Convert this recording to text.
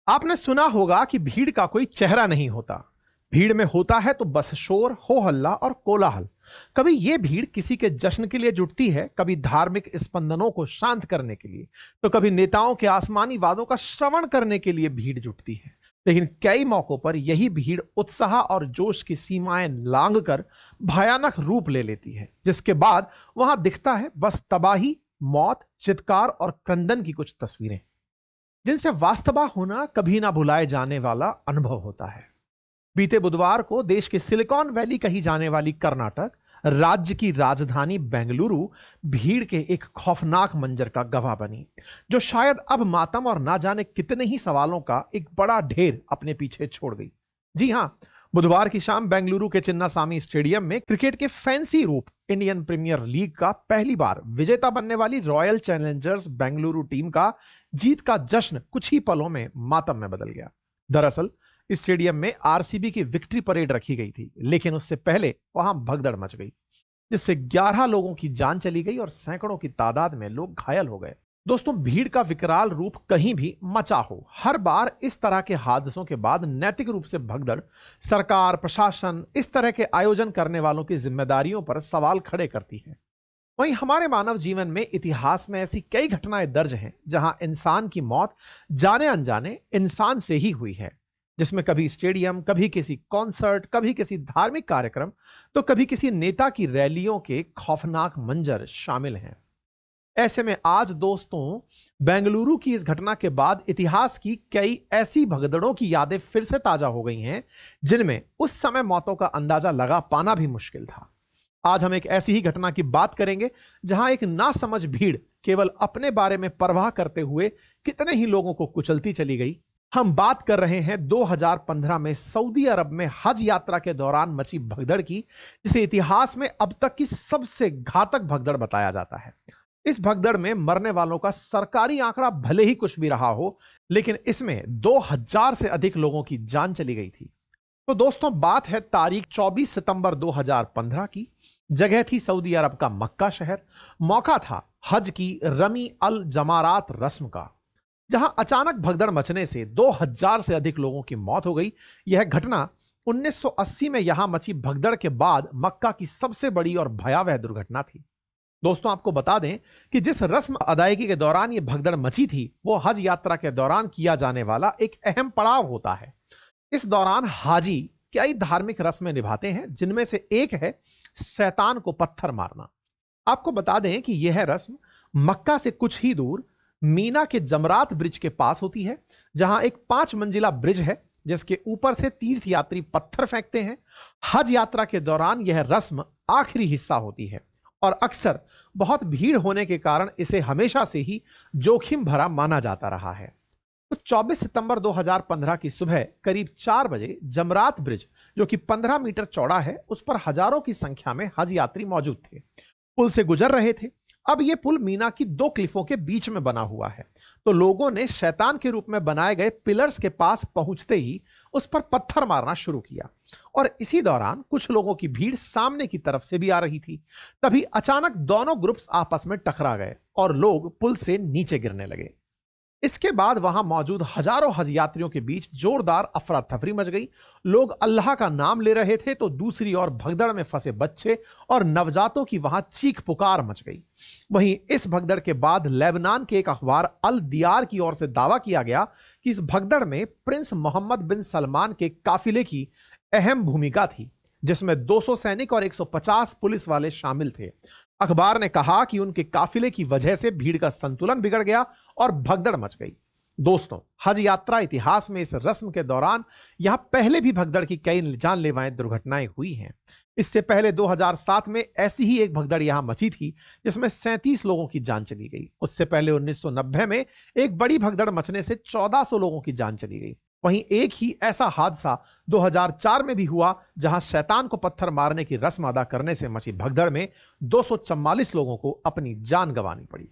आपने सुना होगा कि भीड़ का कोई चेहरा नहीं होता। भीड़ में होता है तो बस शोर, हो हल्ला और कोलाहल। कभी यह भीड़ किसी के जश्न के लिए जुटती है, कभी धार्मिक स्पंदनों को शांत करने के लिए, तो कभी नेताओं के आसमानी वादों का श्रवण करने के लिए भीड़ जुटती है। लेकिन कई मौकों पर यही भीड़ उत्साह और जोश की सीमाएं लांघ कर भयानक रूप ले लेती है, जिसके बाद वहां दिखता है बस तबाही, मौत, चित्कार और क्रंदन की कुछ तस्वीरें, जिनसे वास्तवा होना कभी ना भुलाए जाने वाला अनुभव होता है। बीते बुधवार को देश के सिलिकॉन वैली कही जाने वाली कर्नाटक राज्य की राजधानी बेंगलुरु भीड़ के एक खौफनाक मंजर का गवाह बनी, जो शायद अब मातम और ना जाने कितने ही सवालों का एक बड़ा ढेर अपने पीछे छोड़ गई। जी हां, बुधवार की शाम बेंगलुरु के चिन्नास्वामी स्टेडियम में क्रिकेट के फैंसी रूप इंडियन प्रीमियर लीग का पहली बार विजेता बनने वाली रॉयल चैलेंजर्स बेंगलुरु टीम का जीत का जश्न कुछ ही पलों में मातम में बदल गया। दरअसल स्टेडियम में आरसीबी की विक्ट्री परेड रखी गई थी, लेकिन उससे पहले वहां भगदड़ मच गई, जिससे 11 लोगों की जान चली गई और सैकड़ों की तादाद में लोग घायल हो गए। दोस्तों, भीड़ का विकराल रूप कहीं भी मचा हो, हर बार इस तरह के हादसों के बाद नैतिक रूप से भगदड़ सरकार, प्रशासन, इस तरह के आयोजन करने वालों की जिम्मेदारियों पर सवाल खड़े करती है। वहीं हमारे मानव जीवन में, इतिहास में ऐसी कई घटनाएं दर्ज हैं जहां इंसान की मौत जाने अनजाने इंसान से ही हुई है, जिसमें कभी स्टेडियम, कभी किसी कॉन्सर्ट, कभी किसी धार्मिक कार्यक्रम, तो कभी किसी नेता की रैलियों के खौफनाक मंजर शामिल हैं। ऐसे में आज दोस्तों, बेंगलुरु की इस घटना के बाद इतिहास की कई ऐसी भगदड़ों की यादें फिर से ताजा हो गई हैं, जिनमें उस समय मौतों का अंदाजा लगा पाना भी मुश्किल था। आज हम एक ऐसी ही घटना की बात करेंगे जहां एक नासमझ भीड़ केवल अपने बारे में परवाह करते हुए कितने ही लोगों को कुचलती चली गई। हम बात कर रहे हैं 2015 में सऊदी अरब में हज यात्रा के दौरान मची भगदड़ की, जिसे इतिहास में अब तक की सबसे घातक भगदड़ बताया जाता है। इस भगदड़ में मरने वालों का सरकारी आंकड़ा भले ही कुछ भी रहा हो, लेकिन इसमें 2000 से अधिक लोगों की जान चली गई थी। तो दोस्तों, बात है तारीख 24 सितंबर 2015 की। जगह थी सऊदी अरब का मक्का शहर। मौका था हज की रमी अल जमारात रस्म का, जहां अचानक भगदड़ मचने से 2000 से अधिक लोगों की मौत हो गई। यह घटना 1980 में यहां मची भगदड़ के बाद मक्का की सबसे बड़ी और भयावह दुर्घटना थी। दोस्तों, आपको बता दें कि जिस रस्म अदायगी के दौरान यह भगदड़ मची थी, वो हज यात्रा के दौरान किया जाने वाला एक अहम पड़ाव होता है। इस दौरान हाजी कई धार्मिक रस्में निभाते हैं, जिनमें से एक है शैतान को पत्थर मारना। आपको बता दें कि यह रस्म मक्का से कुछ ही दूर मीना के जमरात ब्रिज के पास होती है, जहां एक 5 मंजिला ब्रिज है, जिसके ऊपर से तीर्थयात्री पत्थर फेंकते हैं। हज यात्रा के दौरान यह रस्म आखिरी हिस्सा होती है और अक्सर बहुत भीड़ होने के कारण इसे हमेशा से ही जोखिम भरा माना जाता रहा है। तो 24 सितंबर 2015 की सुबह करीब 4 बजे जमरात ब्रिज, जो कि 15 मीटर चौड़ा है, उस पर हजारों की संख्या में हज यात्री मौजूद थे। पुल से गुजर रहे थे। अब यह पुल मीना की 2 क्लिफों के बीच में बना हुआ है, तो लोगों ने शैतान के रूप में बनाए गए पिलर्स के पास पहुंचते ही उस पर पत्थर मारना शुरू किया। और इसी दौरान कुछ लोगों की भीड़ सामने की तरफ से भी आ रही थी। तभी अचानक दोनों ग्रुप्स आपस में टकरा गए और लोग पुल से नीचे गिरने लगे। इसके बाद वहां मौजूद हजारों हज यात्रियों के बीच जोरदार अफरा तफरी मच गई। लोग अल्लाह का नाम ले रहे थे, तो दूसरी ओर भगदड़ में फंसे बच्चे और नवजातों की वहां चीख पुकार मच गई। वहीं इस भगदड़ के बाद लेबनान के एक अखबार अल दियार की ओर से दावा किया गया कि इस भगदड़ में प्रिंस मोहम्मद बिन सलमान के काफिले की अहम भूमिका थी, जिसमें 200 सैनिक और 150 पुलिस वाले शामिल थे। अखबार ने कहा कि उनके काफिले की वजह से भीड़ का संतुलन बिगड़ गया और भगदड़ मच गई। दोस्तों, हज यात्रा इतिहास में इस रस्म के दौरान यहां पहले भी भगदड़ की कई जानलेवा दुर्घटनाएं हुई हैं। इससे पहले 2007 में ऐसी ही एक भगदड़ यहां मची थी, जिसमें 37 लोगों की जान चली गई। उससे पहले 1990 में एक बड़ी भगदड़ मचने से 1400 लोगों की जान चली गई। वहीं एक ही ऐसा हादसा 2004 में भी हुआ, जहां शैतान को पत्थर मारने की रस्म अदा करने से मची भगदड़ में 244 लोगों को अपनी जान गंवानी पड़ी।